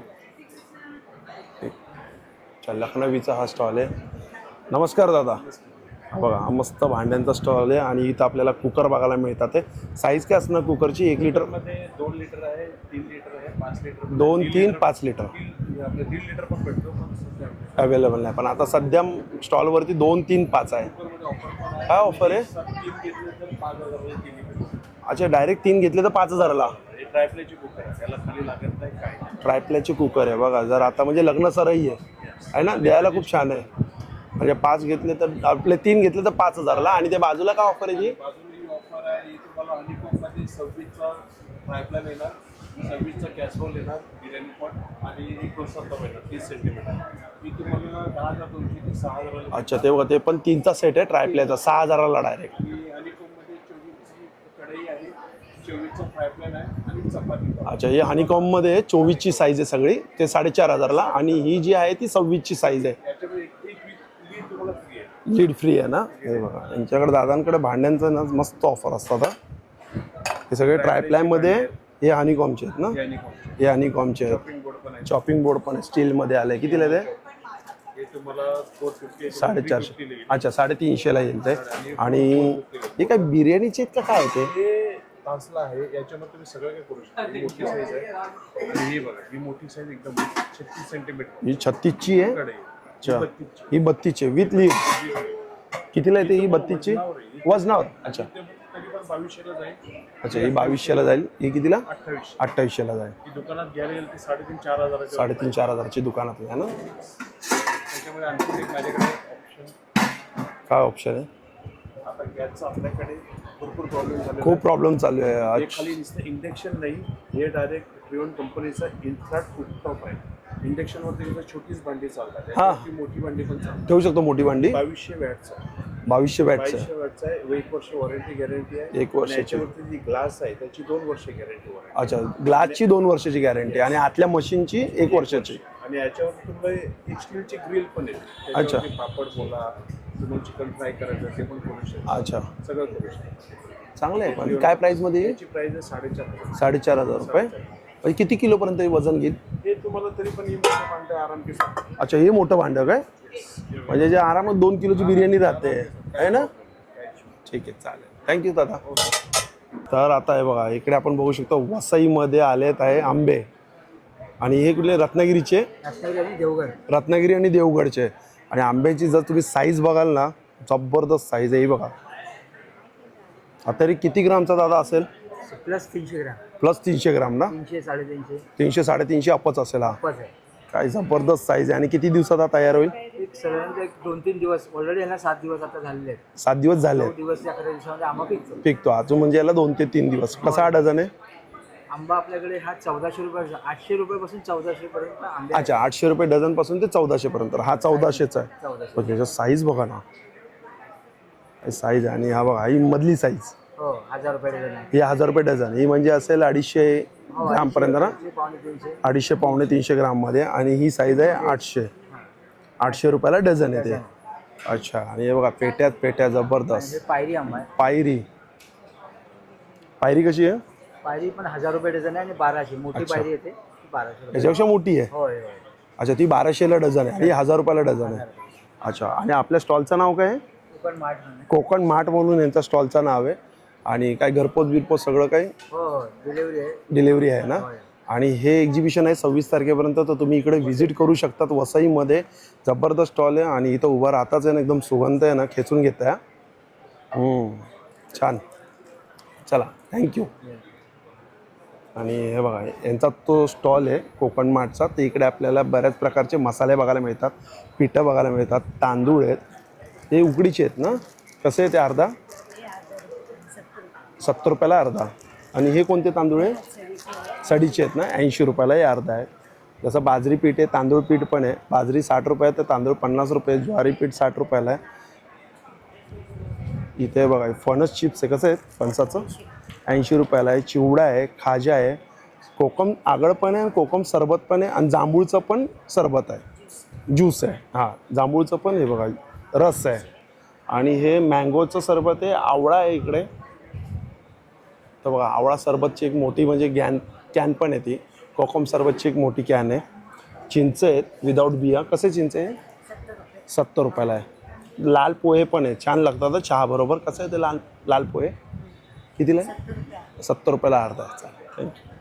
चल, लखनवीचा हा स्टॉल आहे. नमस्कार दादा. हा बघा, हा मस्त भांड्यांचा स्टॉल आहे आणि इथं आपल्याला कुकर बघायला मिळतात. साईज काय असणार कुकरची? 1 लिटर मध्ये 2 लिटर आहे, 3 लिटर आहे, 5 लिटर, 2 3 5 लिटर आपलं 1.5 लिटर पण भेटतो. पण सध्या अवेलेबल नाही, पण आता सध्या स्टॉलवरती 2 3 5 आहे. काय ऑफर आहे? 3 घेतले तर 5,000 मध्ये 3 लिटर. अच्छा, डायरेक्ट 3 घेतले तर 5000ला. हे ट्रायप्लेची कुकर आहे, त्याला खाली लागत नाही काय नाही. ट्रायप्लेची कुकर आहे बघा. जर आता म्हणजे लग्न सरही आहे ना, द्यायला खूप छान आहे. म्हणजे 5 घेतले तर आपले 3 घेतले तर 5000ला. आणि त्या बाजूला काय ऑफर आहे जी? बाजूला ही ऑफर आहे, ही तुम्हाला हनीकॉममध्ये 26चा ट्रायप्लाय येणार, 26चा कॅसरोल येणार, बिर्याणी पॉट आणि एक डोसा तवा येणार 30 सेंटीमीटर. ही तुम्हाला 10,200 ते 6,000. अच्छा, ते बघा, ते पण 3चा सेट आहे ट्रायप्लेचा, 6000ला डायरेक्ट. ही हनीकॉममध्ये 24ची कढई आहे, 24चा फ्रायपॅन आहे आणि चपाती. अच्छा, हे हनीकॉममध्ये 24ची साईज आहे सगळी, ते 4500ला. आणि ही जी आहे ती 26ची साईज आहे. याच्यामध्ये एक लीड तुम्हाला फ्री आहे. लीड फ्री आहे ना. हे बघा, यांच्याकडे दादांकडे भांड्यांचं ना मस्त ऑफर असतात. हे सगळे ट्रायप्लायमध्ये हे हनीकॉमचे आहेत ना. हे हनीकॉमचे आहेत. शॉपिंग बोर्ड पण आहे. चॉपिंग बोर्ड पण आहे, स्टीलमध्ये आलं आहे. कितीला आहे ते? हे तुम्हाला 450 450. अच्छा, 350ला येईल ते. आणि हे काय बिर्याणीचे आहेत का काय होते? हे तासला आहे, याच्यामध्ये तुम्ही सगळं काय करू शकता. ही मोठी साईज आहे आणि ही बघा, ही मोठी साईज एकदम 36 सेंटीमीटर ही 36ची आहे. कढई. अच्छा, ही 32ची विथ लीड. कितीला येते ही 32ची? वजनावर. अच्छा तरी पण 2200ला जाईल. अच्छा, ही 2200ला जाईल. ही कितीला? 2800. 2800ला जाईल. ही दुकानात घ्यायला गेलं ती 3,500 4,000. 3,500 4,000ची दुकानात आहे ना. त्याच्यामध्ये आणखी एक माझ्याकडे ऑप्शन. काय ऑप्शन आहे? आता गॅसचा आपल्याकडे भरपूर प्रॉब्लेम झाले. खूप प्रॉब्लेम चालू आहे हे आज. खाली नुसतं इंडक्शन नाही, हे डायरेक्ट फ्रिओन कंपनीचा इन्फ्राट कुकटॉप आहे. इंडक्शनवरती कसं छोटीच भांडी चालतात, त्याच्यावरती मोठी भांडी पण चालतात. ठेवू शकतो मोठी भांडी. 2200 वॅटचा 2200 वॅटचं 2200 वॅटचा आहे. 1 वर्ष वॉरंटी गॅरंटी आहे. 1 वर्षाची. याच्यावरती जी ग्लास आहे त्याची 2 वर्ष गॅरंटी वॉरंटी. अच्छा, ग्लासची 2 वर्षाची गॅरंटी आणि आतल्या मशीनची 1 वर्षाची. आणि याच्यावरती तुम्हाला एक स्टीलची ग्रिल पण आहे. अच्छा. त्याच्यावरती पापड बोला, तुम्हाला चिकन फ्राय करायचं ते पण करू शकता. अच्छा, सगळं करू शकता. चांगलं आहे. पण काय प्राईसमध्ये येईल? याची प्राइस आहे 4,500. 4,500 रुपये. म्हणजे किती किलोपर्यंत हे वजन घेईल? हे तुम्हाला तरी पण ही मोठं भांडं आराम के साथ. अच्छा, हे मोठं भांडं काय? म्हणजे जे आरामात 2 किलोची बिर्याणी राहते आहे ना. ठीक आहे, चालेल, थँक्यू दादा. तर आता हे बघा, इकडे आपण बघू शकतो वसईमध्ये आलेत आहे आंबे. आणि हे कुठले? रत्नागिरीचे. रत्नागिरी आणि देवगडचे. आणि आंब्याची जर तुम्ही साईज बघाल ना, जबरदस्त साईज आहे. ही बघा, आता तरी किती ग्रामचा दादा असेल? प्लस 300 ग्राम. प्लस 300 ग्राम ना. 300 350. 300 350 अपच असेल हा. आहे. काय जबरदस्त साईज आहे. आणि किती दिवसात हा तयार होईल? एक साधारणतः 2-3 दिवस ऑलरेडी यांना 7 दिवस आता झालेले आहेत. 7 दिवस झाले 9 दिवस ते 11 दिवसामध्ये आंबा पिकतो. पिकतो अजून, म्हणजे याला 2 ते 3 दिवस. कसा हा डझन आहे? आंबा आपल्याकडे हा 1400 रुपये, 800 रुपयापासून 1400 पर्यंत आंबे. अच्छा, 800 रुपये डझन पासून ते 1400 पर्यंत. हा 1400चा आहे. 1400. पण त्याचा साईज बघा ना, साईज. आणि हा बघा, ही मधली साईज. हो, 1000 रुपये डझन आहे. ही 1000 रुपये डझन. ही म्हणजे असेल 250 ग्रामपर्यंत ना. 250-300. 250 पावणे 300 ग्राममध्ये. आणि ही साईज आहे 800 रुपयाला डझन आहे ते. अच्छा, आणि हे बघा, पेट्या जबरदस्त. हे पायरी आंबा आहे. पायरी कशी आहे? पायरी पण 1000 रुपये डझन आहे आणि 1200 मोठी पायरी येते, 1200 रुपये. याच्यापेक्षा मोठी आहे. होय होय. अच्छा, ती 1200ला डझन आहे आणि 1000 रुपयाला डझन आहे. अच्छा, आणि आपल्या स्टॉलचं नाव काय आहे? कोकण मार्ट म्हणून. कोकण मार्ट म्हणून यांचं स्टॉलचं नाव आहे. आणि काय घरपोच बिरपोच सगळं काही हो हो, डिलिव्हरी आहे. डिलिव्हरी आहे ना. आणि हे एक्झिबिशन आहे 26 तारखेपर्यंत. तर तुम्ही इकडे व्हिजिट करू शकतात. वसईमध्ये जबरदस्त स्टॉल आहे. आणि इथं उभा राहताच आहे ना, एकदम सुगंध आहे ना, खेचून घेत आहे. छान, चला, थँक्यू. आणि हे बघा, यांचा तो स्टॉल आहे कोकण मार्टचा. तर इकडे आपल्याला बऱ्याच प्रकारचे मसाले बघायला मिळतात, पिठं बघायला मिळतात, तांदूळ आहेत. ते उकडीचे आहेत ना. कसे आहे ते? अर्धा 70 रुपयाला अर्धा. आणि हे कोणते तांदूळ आहे? सडीचे आहेत ना, 80 रुपयाला हे अर्धा आहे. जसं बाजरी पीठ आहे, तांदूळ पीठ पण आहे. बाजरी 60 रुपये तर तांदूळ 50 रुपये, ज्वारी पीठ 60 रुपयाला आहे. इथे बघा फणस चिप्स आहे, कसं आहे फणसाचं? 80 रुपयाला आहे. चिवडा आहे, खाजा आहे, कोकम आगळ पण आहे, कोकम सरबत पण आहे आणि जांभूळचं पण सरबत आहे, ज्यूस आहे. हां, जांभूळचं पण हे बघा रस आहे. आणि हे मँगोचं सरबत आहे, आवळा आहे इकडे. तर बघा आवळा सरबतची एक मोठी म्हणजे कॅन पण आहे ती. कोकम सरबतची एक मोठी कॅन आहे. चिंच आहेत विदाऊट बिया. कसे चिंच आहे? 70 रुपयाला आहे. लाल पोहे पण आहे, छान लागतात चहा बरोबर. कसं आहे ते लाल पोहे? कितीला आहे? 70 रुपयाला अर्धा आहे. चालेल, थँक्यू.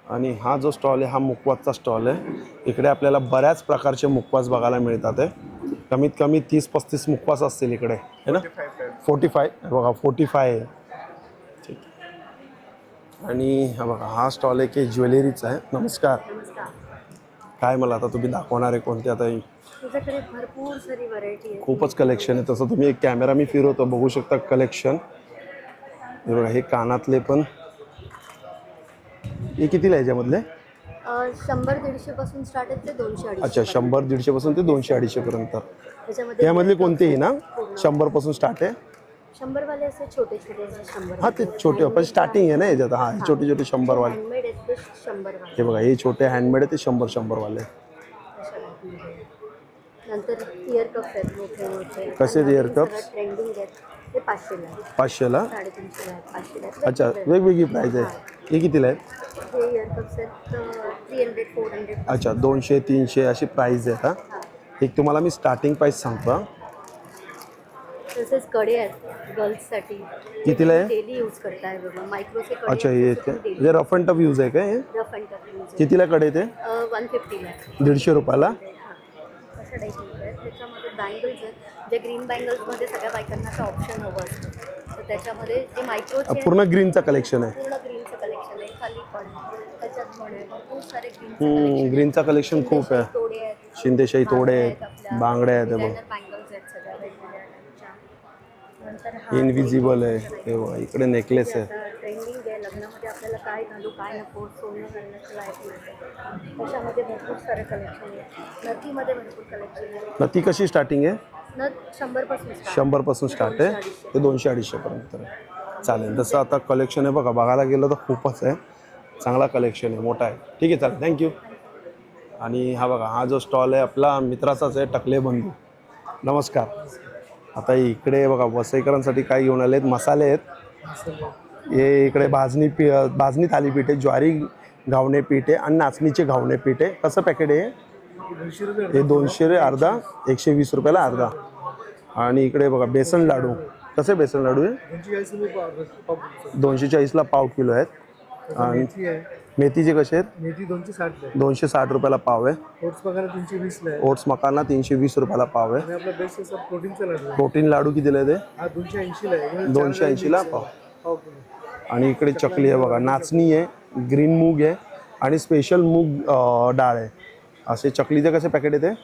आणि हा जो स्टॉल आहे हा मुखवासचा स्टॉल आहे. इकडे आपल्याला बऱ्याच प्रकारचे मुखवास बघायला मिळतात आहे. कमीत कमी 30-35 मुखवास असतील इकडे, है ना? 45 बघा, 45 आहे. ठीक. आणि हा बघा हा स्टॉल आहे की ज्वेलरीचा आहे. नमस्कार. काय मला आता तुम्ही दाखवणार आहे कोणते? आता तुझ्याकडे भरपूर सारी व्हरायटी आहे. खूपच कलेक्शन आहे. तसं तुम्ही एक कॅमेरा मी फिरवतो, बघू शकता कलेक्शन. हे बघा हे कानातले पण. हे कितीला आहे याच्यामधले? 100-150 पासून स्टार्ट आहेत ते 200-250. अच्छा, 100-150 पासून ते 200-250 पर्यंत. त्याच्यामध्ये यामधले कोणतेही ना 100 पासून स्टार्ट आहे? 100 वाले असे छोटे छोटे असे 100. हां, ते छोटे पण स्टार्टिंग आहे ना याच्यात. हां, छोटे छोटे 100 वाले. हँडमेड आहेत ते 100 वाले. हे बघा हे छोटे हँडमेड आहे ते 100 वाले. अशा टाईपमध्ये. नंतर इयर कप आहेत मोठे मोठे. कसे इयर कप्स? ट्रेंडिंग आहेत ते 500 ला. 500ला? 350 ला आहेत, 500 ला. अच्छा, वेगवेगळी प्राईज आहे. हे कितीला आहे? हे इयर कप्स आहेत 300-400. अच्छा, 200-300 अशी प्राईज आहे का? एक तुम्हाला मी स्टार्टिंग प्राईस सांगतो. तसेच कडे आहेत गर्ल्ससाठी. कितीला आहे? डेली यूज करताय बघा, मायक्रोचे कडे. अच्छा, हे म्हणजे रफ अँड टफ यूज आहे का हे? Rough and tough use. कितीला कडे ते? 150 ला. 150 रुपयाला. अशा टाईपमध्ये आहेत. त्याच्यामध्ये बँगल्स आहेत, जे ग्रीन बँगल्समध्ये सगळ्या बायकांना असं ऑप्शन हवं असतं. तर त्याच्यामध्ये जे मायक्रोचे पूर्ण ग्रीनचं कलेक्शन आहे. पूर्ण ग्रीनचं कलेक्शन आहे. खाली पण त्याच्यात पण आहे खूप सारे ग्रीनचं ग्रीनचा कलेक्शन खूप आहे. तोडे आहेत, शिंदेशाही तोडे आहेत आहेत, आपल्या, बांगड्या आहेत. designer bangles आहेत सगळ्या वेगवेगळ्या टाईपच्या. नंतर हा इनविजिबल आहे. हे बघा इकडे नेकलेस आहे. ट्रेंडिंग आहे. लग्नामध्ये आपल्याला काय घालू काय नको सोनं घालण्याचं लायक नाही. त्याच्यामध्ये भरपूर सारे कलेक्शन आहे. नथीमध्ये भरपूर कलेक्शन आहे. ना ती कशी स्टार्टिंग आहे? नथ 100 पासून 100 पासून स्टार्ट आहे ते 200-250 पर्यंत आहे. चालेल. तसं आता कलेक्शन आहे बघा, बघायला गेलं तर खूपच आहे. चांगला कलेक्शन आहे, मोठा आहे. ठीक आहे, चालेल, थँक्यू. आणि हा बघा हा जो स्टॉल आहे आपला मित्राचाच आहे, टकले बंधू. नमस्कार. आता इकडे बघा वसईकरांसाठी काय घेऊन आले आहेत? मसाले आहेत. हे इकडे भाजणी थालीपीठ आहे, ज्वारी घावणे पीठ आहे आणि नाचणीचे घावणे पीठ आहे. कसं पॅकेट आहे? हे 200 अर्धा, 120 रुपयाला अर्धा. आणि इकडे बघा बेसन लाडू. कसे बेसन लाडू आहे? 240ला पाव किलो आहेत. आणि मेथीचे कसे आहेत? मेथी 260 आहे. 260 रुपयाला पाव आहे. ओट्स मखाना 320 ला आहे. ओट्स मखाना 320 रुपयाला पाव आहे. आणि आपला बेस्ट असा प्रोटीनचा लाडू आहे. प्रोटीन लाडू कितीला आहे ते? हा 280 ला आहे. 280ला पाव. पाव किलो. आणि इकडे चकली आहे बघा, नाचणी आहे, ग्रीन मूग आहे आणि स्पेशल मूग डाळ आहे. असे चकलीचे कसे पॅकेट आहे ते?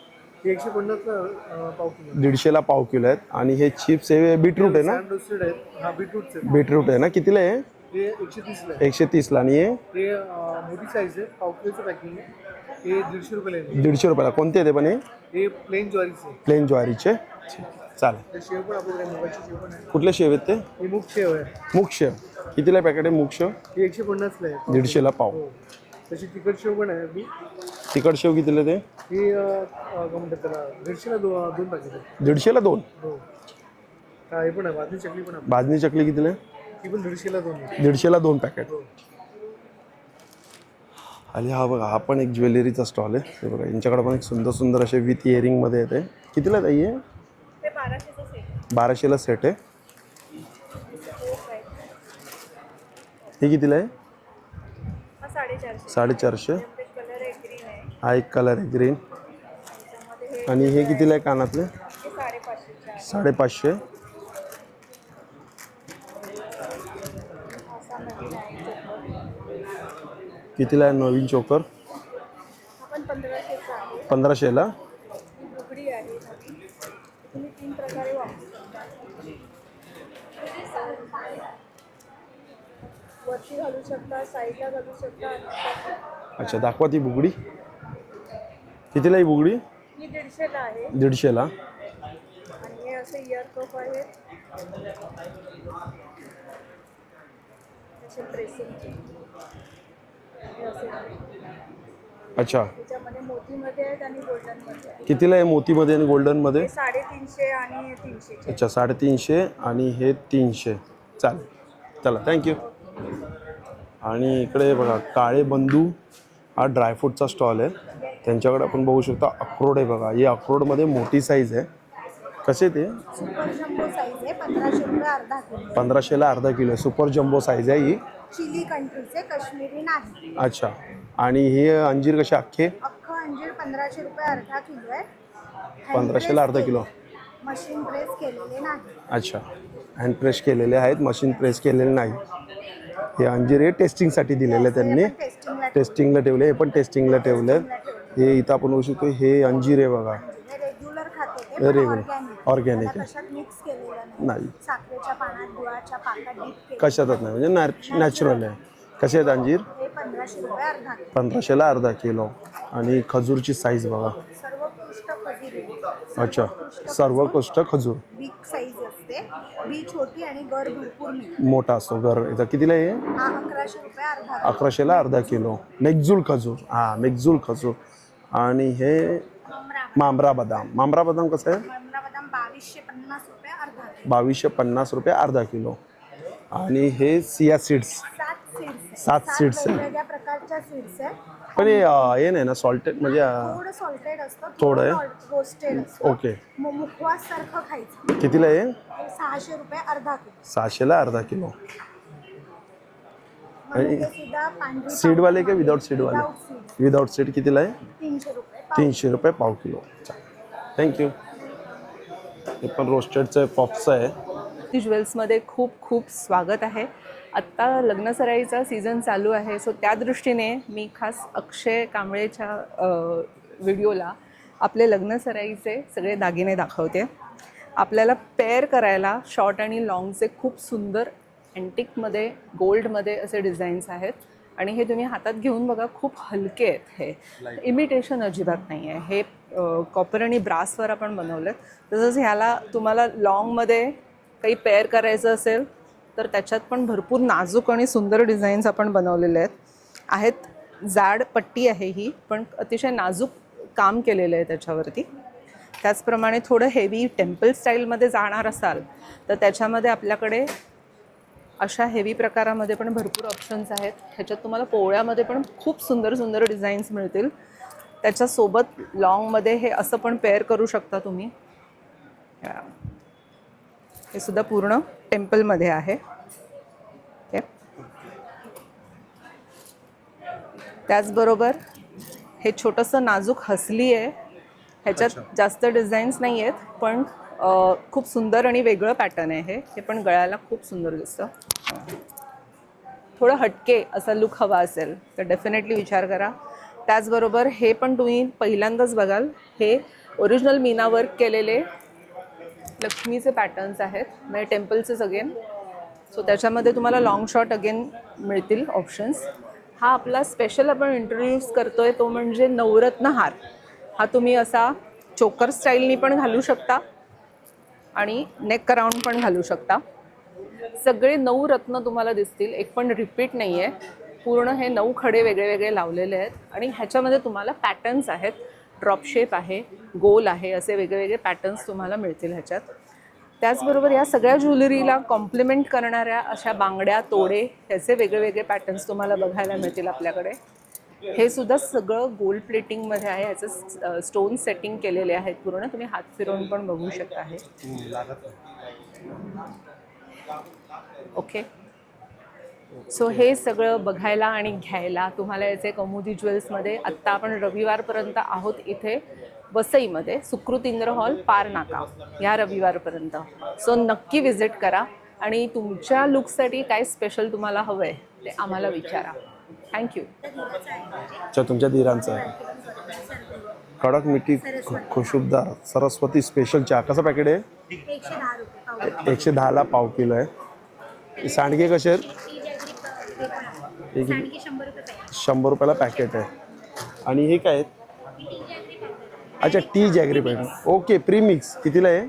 150 ला पाव किलो. 150ला पाव किलो आहेत. आणि हे चिप्स आहे, बीटरूट आहे ना? सॅन रोस्टेड आहेत. हा बीटरूट आहे. बीटरूट आहे ना? कितीला आहे? हे 130 ला आहे. 130ला. आणि हे हे मोठी साईज आहे, पाव किलोचं पॅकिंग आहे. हे 150 रुपयाला आहे. 150 रुपयाला. कोणते आहे ते पण? हे प्लेन ज्वारीचे आहे. प्लेन ज्वारीचे. चालेल. तर शेव पण आपल्याकडे मुगाची शेव पण आहे. कुठले शेव आहेत ते? हे मूग शेव आहे. मूग शेव कितीला पॅकेट आहे? मूग शेव हे 150 ला आहे. 150ला पाव. हो. तशी तिखट शेव पण आहे आपली. तिखट शेव कितीला ते? हे काय म्हणतात त्याला 150 ला 2 पॅकेट आहे. 150ला 2. हो. हा हे पण आहे, भाजणी चकली पण आहे. भाजणी चकली कितीला आहे? ती पण 150 ला 2 आहे. 150ला 2 पॅकेट. हो. आणि हा बघा हा पण एक ज्वेलरीचा स्टॉल आहे. हे बघा यांच्याकडे पण एक सुंदर सुंदर असे विथ इयरिंगमध्ये येते. कितीला ताई आहे? ते 1200चं सेट. 1200ला सेट आहे. हे कितीला आहे? हा 450. 450. कलर आहे ग्रीन आहे. हा एक कलर आहे ग्रीन. त्याच्यामध्ये हे आणि हे कितीला आहे कानातले? 550चे आहे. 550. असा नवीन आहे. कितीला आहे नवीन चोकर? आपण 1500चा आहे. 1500ला. उघडी आहे नवीन. तुम्ही 3 प्रकारे वापरू शकता. वरती घालू शकता, साईडला घालू शकता. अच्छा, दाखवा ती बुगडी. कितीला ही बुगडी? ही 150ला आहे 150ला. आणि हे असे इयर कप आहेत असे प्रेसिंगचे. हे असे आहेत. अच्छा, त्याच्यामध्ये मोतीमध्ये आहेत आणि गोल्डनमध्ये आहेत. कितीला आहे मोतीमध्ये आणि गोल्डनमध्ये? हे 350 आणि 300 चे. अच्छा, 350 आणि हे 300. चालेल, चला थँक्यू. आणि इकडे बघा काळे बंधू हा ड्रायफ्रूटचा स्टॉल आहे. त्यांच्याकडे आपण बघू शकता अक्रोड आहे बघा. ही अक्रोडमध्ये मोठी साईज आहे. कसे ते? सुपर जम्बो साईज आहे 1500 रुपये अर्धा किलो. 1500ला अर्धा किलो आहे. सुपर जम्बो साईज आहे ही. चिली कंट्रीचे, काश्मीरी नाही. अच्छा, आणि हे अंजीर कसे अख्खे? अख्खं अंजीर 1500 रुपये अर्धा किलो आहे. 1500ला अर्धा किलो. मशीन प्रेस केलेले नाही. अच्छा, हँड प्रेस केलेले आहेत, मशीन प्रेस केलेले नाही. हे अंजीर हे टेस्टिंगसाठी दिलेलं आहे त्यांनी. टेस्टिंगला ठेवले, हे पण टेस्टिंगला ठेवलं. हे इथं आपण बघू शकतो हे अंजीर आहे बघा. रेग्युलर खातो ते, Very पण good. organic. Organic. त्याला कशात मिक्स केलेलं नाही. साखरेच्या पाण्यात, गुळाच्या पाकात डीप केलं. कशातच नाही, म्हणजे नॅचरल आहे. कसे आहेत अंजीर? हे 1500 रुपये अर्धा किलो. 1500ला अर्धा किलो. आणि खजूरची साईज बघा. सर्वोत्कृष्ट खजूर आहे. अच्छा, सर्वोत्कृष्ट खजूर. बिग साईज असते, बी छोटी आणि गर भरपूर मिळते. मोठा असतो घर. इथं कितीला आहे? हा 1100 रुपये अर्धा किलो. 1100ला अर्धा किलो. मेघजूल खजूर. हां, मेघजूल खजूर. आणि हे मांबरा बदाम. मांबरा बदाम कसं आहे? मांबरा बदाम 2250 रुपये अर्धा किलो. 2250 रुपये अर्धा किलो. आणि हे सिया सीड्स. 7 सीड्स आहे. वेगवेगळ्या प्रकारच्या सीड्स आहे. पण हे नाही ना सॉल्टेड, म्हणजे थोडं सॉल्टेड असतं, थोडं आहे. रोस्टेड असतं. ओके. मुखवास सारखं खायचं. कितीला आहे? 600 रुपये अर्धा किलो. 600ला अर्धा किलो. आणि हे सुद्धा पांढरी सीडवाले का विदाउट सीडवाले? Without seeds. विदाउट सीड कितीला आहे? 300 रुपये. 300 रुपये पाव किलो. थँक्यू. हे पण रोस्टेडचं पॉप्सचं आहे. ज्वेल्समध्ये खूप खूप स्वागत आहे. आत्ता लग्नसराईचा सीझन चालू आहे, सो त्या दृष्टीने मी खास अक्षय कांबळेच्या व्हिडिओला आपले लग्नसराईचे सगळे दागिने दाखवते. आपल्याला पेअर करायला शॉर्ट आणि लॉंगचे खूप सुंदर अँटिकमध्ये, गोल्डमध्ये असे डिझाईन्स आहेत. आणि हे तुम्ही हातात घेऊन बघा, खूप हलके आहेत. हे इमिटेशन अजिबात नाही आहे. हे कॉपर आणि ब्रासवर आपण बनवलं आहे. तसंच ह्याला तुम्हाला लॉंगमध्ये काही पेअर करायचं असेल तर त्याच्यात पण भरपूर नाजूक आणि सुंदर डिझाईन्स आपण बनवलेले आहेत. जाड पट्टी आहे ही, पण अतिशय नाजूक काम केलेलं आहे त्याच्यावरती. त्याचप्रमाणे थोडं हेवी टेम्पल स्टाईलमध्ये जाणार असाल तर त्याच्यामध्ये आपल्याकडे अशा हेवी प्रकारामध्ये पण भरपूर ऑप्शन्स आहेत. ह्याच्यात तुम्हाला पोवळ्यामध्ये पण खूप सुंदर सुंदर डिझाईन्स मिळतील. त्याच्यासोबत लॉंगमध्ये हे असं पण पेअर करू शकता तुम्ही. हे सुद्धा पूर्ण टेम्पलमध्ये आहे. ओके. त्याचबरोबर हे छोटंसं नाजूक हसली आहे. ह्याच्यात जास्त डिझाईन्स नाही आहेत, पण खूप सुंदर आणि वेगळं पॅटर्न आहे हे पण गळ्याला खूप सुंदर दिसतं. थोडं हटके असा लुक हवा असेल तर डेफिनेटली विचार करा. त्याचबरोबर हे पण तुम्ही पहिल्यांदाच बघाल. हे ओरिजिनल मीना वर्क केलेले लक्ष्मीचे पॅटर्न्स आहेत, म्हणजे टेम्पलचेच अगेन. सो त्याच्यामध्ये तुम्हाला लॉंग शॉर्ट अगेन मिळतील ऑप्शन्स. हा आपला स्पेशल आपण इंट्रोड्यूस करतो आहे तो म्हणजे नवरत्न हार. हा तुम्ही असा चोकर स्टाईलनी पण घालू शकता आणि नेक अराउंड पण घालू शकता. सगळे 9 रत्न तुम्हाला दिसतील, एक पण रिपीट नाही आहे. पूर्ण हे 9 खडे वेगळे वेगळे लावलेले आहेत आणि ह्याच्यामध्ये तुम्हाला पॅटर्न्स आहेत. ड्रॉप शेप आहे, गोल आहे, असे वेगवेगळे पॅटर्न्स तुम्हाला मिळतील ह्याच्यात. त्याचबरोबर या सगळ्या ज्वेलरीला कॉम्प्लिमेंट करणाऱ्या अशा बांगड्या, तोडे ह्याचे वेगवेगळे पॅटर्न्स तुम्हाला बघायला मिळतील आपल्याकडे. हे सुद्धा सगळं गोल्ड प्लेटिंगमध्ये आहे. ह्याचं स्टोन सेटिंग केलेले आहेत पूर्ण. तुम्ही हात फिरवून पण बघू शकता आहे. ओके. सो हे सगळं बघायला आणि घ्यायला तुम्हाला याचे कौमुदी ज्वेल्समध्ये आत्ता आपण रविवारपर्यंत आहोत इथे वसईमध्ये, सुकृत इंद्र हॉल, पार नाका, ह्या रविवारपर्यंत. सो नक्की विजिट करा आणि तुमच्या लुकसाठी काय स्पेशल तुम्हाला हवं आहे ते आम्हाला विचारा. थँक्यू. अच्छा, तुमच्या दिरांचं आहे. कडक मिठी खुशबुदार सरस्वती स्पेशल चहा. कसं पॅकेट आहे? 110 रुपये. 110ला पाव किलो आहे. सांडगे कसे आहेत? हे किती? सांडगे 100 रुपये पॅकेट. 100 रुपयाला पॅकेट आहे. आणि हे काय आहेत? अच्छा T jaggery packet. Okay premix कितीला आहे?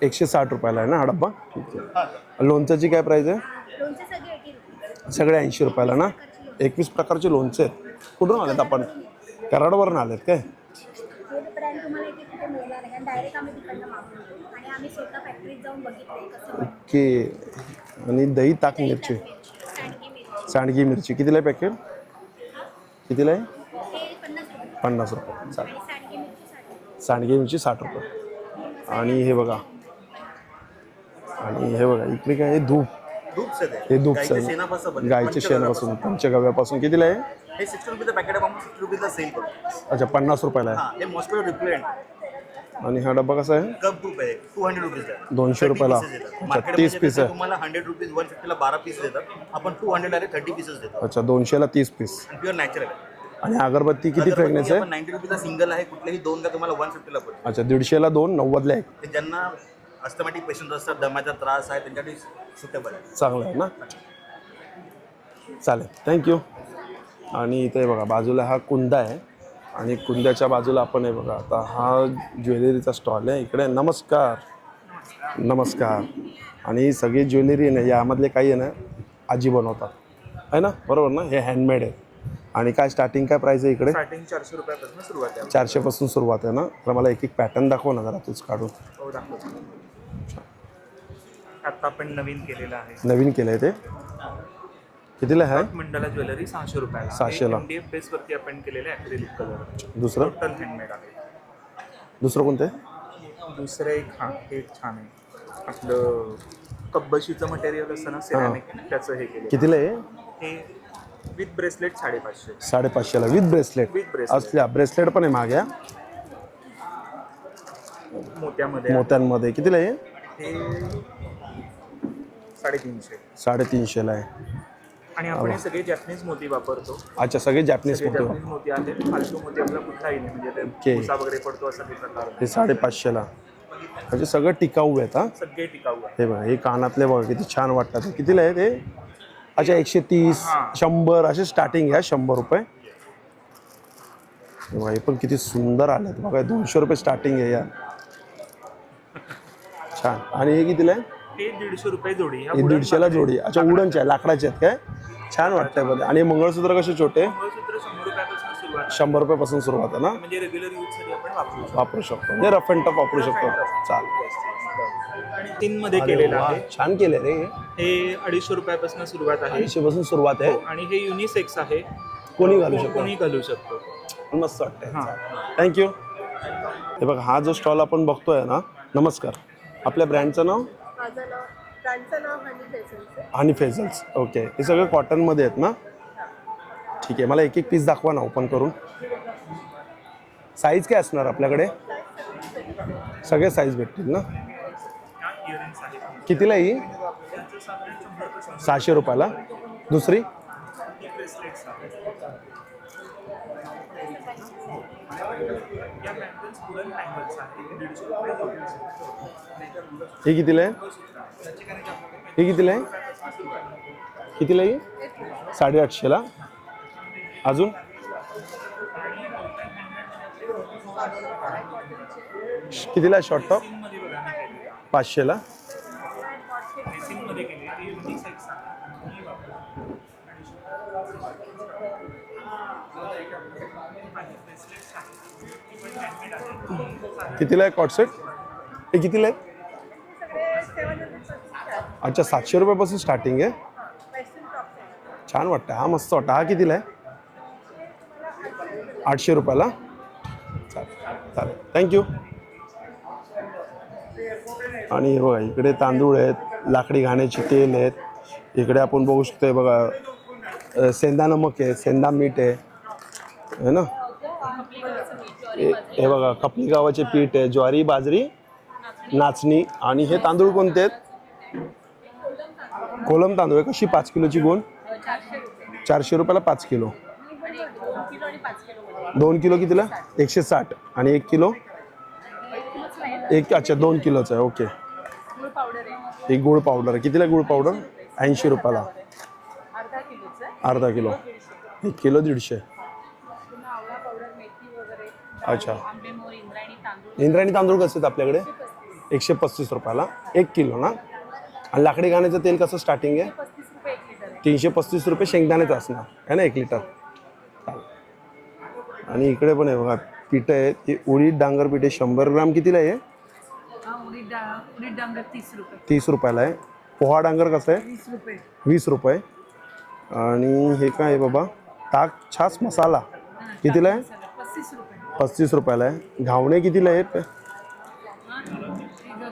160 रुपयाला आहे ना हा डब्बा. ठीक आहे. लोणच्याची काय प्राईस आहे? लोणचे सगळे 80 रुपये. सगळे 80 रुपयाला ना. 21 प्रकारचे लोणचे आहेत. कुठून आलेत आपण? कराडवरून आलेत काय? हे ब्रँड तुम्हाला इथे कुठे मिळणार नाही कारण डायरेक्ट आम्ही तिकडनं मागवतो आणि आम्ही स्वतः फॅक्टरीत जाऊन बघितलंय कसं बनतं. ओके. आणि दही ताक मिरची, सांडगे मिरची सांडगी मिरची कितीला आहे पॅकेट? कितीला आहे? हे 50 रुपये 50 रुपये. चालेल. आणि सांडगे मिरची 60. सांडगी मिरची 60 रुपये. आणि हे बघा, आणि हे बघा इकडे काय आहे? धूप. हे धूप गायच्या शेणापासून पंचगव्यापासून कितीला आहे? हे 60 रुपीचं पॅकेट आहे, 60 रुपीजला सेल करतो. अच्छा 50 रुपयाला आहे. हे मॉस्किटो रिप्लेंट आणि हा डब्बा कसा आहे? कप ग्रुप आहे, 200 रुपीजला 200 रुपयाला. अच्छा 30 पीस आहे. तुम्हाला 100 रुपीज 150ला 12 पीस देतात. आपण 200 आहे 30 पीसेस देतो. अच्छा 200ला 30 पीस. प्युअर नॅचरल आहे. आणि अगरबत्ती किती फ्रेग्रन्स आहे? 90 रुपीजला सिंगल आहे, कुठलेही दोन का तुम्हाला 150ला पडतो. अच्छा 150ला 2, 90ला 1. ते ज्यांना अस्थमॅटिक पेशंट असतात, दमाचा त्रास आहे, त्यांच्यासाठी सुटेबल आहे. चांगलं आहे ना. चालेल थँक्यू. आणि इथे बघा बाजूला हा कुंदा आहे आणि कुंद्याच्या बाजूला आपण आहे बघा आता हा ज्वेलरीचा स्टॉल आहे. इकडे नमस्कार नमस्कार. आणि सगळी ज्वेलरी आहे ना यामधले काही आहे ना आजी बनवतात आहे ना, बरोबर ना. हे हँडमेड आहे. आणि काय स्टार्टिंग काय प्राईस आहे इकडे? स्टार्टिंग 400 रुपयापासून सुरुवात आहे. 400 पासून सुरुवात आहे ना. तर मला एक एक पॅटर्न दाखव ना जरा तूच काढून. हो दाखवतो. आता आपण नवीन केलेलं आहे. नवीन केलं आहे ते कितीला आहे? मंडला ज्वेलरी 600 रुपयाला. 600 ला. MDF बेसवरती आपण केलेलं आहे ॲक्रिलिक कलर. दुसरं टोटल हँडमेड आहे. दुसरं कोणतं आहे? दुसरं एक हे छान आहे आपलं कब्बशीचं मटेरियल असतं ना सिरॅमिक, त्याचं हे केलं. कितीला आहे हे विथ ब्रेसलेट 550. 550ला विथ ब्रेसलेट. With bracelet. असल्या ब्रेसलेट पण आहे माग्या मोत्यामध्ये मोत्यांमध्ये. कितीला आहे? हे 350. 350ला आहे. आणि आपण हे सगळे जॅपनीज मोती वापरतो. अच्छा सगळे जॅपनीज सगळे मोती. जॅपनीज मोती आहेत. फालतू मोती आपला कुठलाही नाही, म्हणजे Okay. ते भुसा वगैरे पडतो असा काही प्रकार नाही. हे 550ला. म्हणजे सगळं टिकाऊ आहेत हा. सगळे टिकाऊ आहे. हे बघा हे कानातले बघा किती छान वाटतात. कितीला आहे ते? अच्छा 130, 100 असे स्टार्टिंग आहे. 100 रुपये. हे बघा हे पण किती सुंदर आलेत बघा. 200 रुपये स्टार्टिंग आहे या. छान. आणि हे कितीला आहे? हे 150 रुपये जोडी. हे 150ला जोडी. अच्छा उडनचे आहे, लाकडाचे आहेत काय? छान वाटतंय बघा. आणि मंगळसूत्र कसे छोटे? मंगळसूत्र 100 रुपयापासून सुरुवात. 100 रुपयापासून सुरुवात आहे ना. म्हणजे रेग्युलर यूजसाठी आपण वापरू शकतो. वापरू शकतो म्हणजे रफ अँड टफ वापरू शकतो. चालेल. आणि 3 मध्ये केलेलं आहे. छान केले रे. हे 250 रुपयापासून सुरुवात आहे. 250 पासून सुरुवात आहे. आणि हे युनिसेक्स आहे. कोणी घालू शकतो. कोणी घालू शकतो. मस्त वाटतंय. थँक्यू. हे बघा हा जो स्टॉल आपण बघतोय ना. नमस्कार. आपल्या ब्रँडचं नाव? माझं नाव ब्रँडचं नाव हनी फेसल्स आहे. हनी फेजल्स. ओके. हे सगळे कॉटनमध्ये आहेत ना. ठीक आहे. मला एक एक पीस दाखवा ना ओपन करून. साईज काय असणार आपल्याकडे? सगळे साईज भेटतील ना. कितीला ही? 600 रुपयाला. दुसरी? ही कितीला आहे? ही कितीला आहे? कितीला आहे? 850ला. अजून? कितीला आहे शॉर्ट टॉप? 500ला. कितीला आहे कॉट सेट? हे कितीला आहे? अच्छा 700 रुपयापासून स्टार्टिंग आहे. छान वाटतं. हा मस्त वाटतं. हा कितीला आहे? 800 रुपयाला. चालेल चालेल थँक्यू. आणि हे बघा इकडे तांदूळ आहेत, लाकडी घाण्याची तेल आहेत. इकडे आपण बघू शकतो हे बघा सेंदा नमक आहे, सेंदा मीठ आहे ना. हे बघा खपली गव्हाचे पीठ आहे, ज्वारी बाजरी नाचणी. आणि हे तांदूळ कोणते आहेत? कोलम तांदूळ आहे. कशी 5 किलोची गोण? 400 रुपयाला 5 किलो. 2 किलो कितीला? 160. आणि 1 किलो? अच्छा 2 किलोचं आहे. ओके पावडर आहे, ही गुळ पावडर कितीला गुळ पावडर 80 रुपयाला अर्धा किलोचं आहे, अर्धा किलो 1 किलो 150. पुन्हा आवळा पावडर, मेथी वगैरे, अच्छा आंबेमोहर, इंद्रायणी तांदूळ इंद्रायणी तांदूळ कसे आहेत आपल्याकडे 135 रुपयाला 1 किलो ना. आणि लाकडी घाण्याचं तेल कसं स्टार्टिंग आहे 35 रुपये 1 लिटर आहे. 335 रुपये शेंगदाण्याचं असणार आहे ना 1 लिटर. आणि इकडे पण आहे बघा पिठं आहे ती उडीद डांगर पीठ आहे 100 ग्राम कितीला आहे उडीद डांगर 30 रुपये, 30 रुपयाला आहे. पोहा डांगर कसं आहे 20 रुपये, 20 रुपये. आणि हे काय आहे बाबा ताक छास मसाला कितीला आहे 35 रुपये, 35 रुपयाला आहे. घावणे कितीला आहे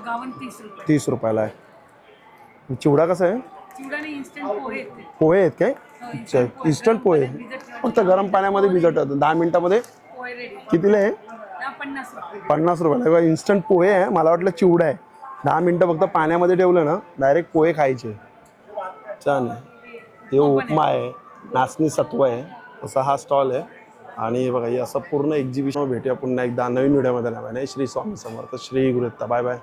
गावन 30 रुपये. 30 रुपयाला आहे. चिवडा कसा आहे चिवडा नाही, इन्स्टंट पोहे येते, पोहे आहेत काय अच्छा इन्स्टंट पोहे फक्त गरम पाण्यामध्ये भिजवतात 10 मिनिटामध्ये पोहे रेडी, कितीला आहे 50 रुपये. 50 रुपयाला. इन्स्टंट पोहे आहे मला वाटलं चिवडा आहे. 10 मिनिटं फक्त पाण्यामध्ये ठेवलं ना डायरेक्ट पोहे खायचे. छान आहे. हे उपमा आहे नाचणी सत्व आहे असा हा स्टॉल आहे. आणि बघा हे असं पूर्ण एक्झिबिशन भेटूया पुन्हा एकदा नवीन व्हिडिओमध्ये. नाही श्री स्वामी समर्थ श्री गुरुदत्त. Bye bye.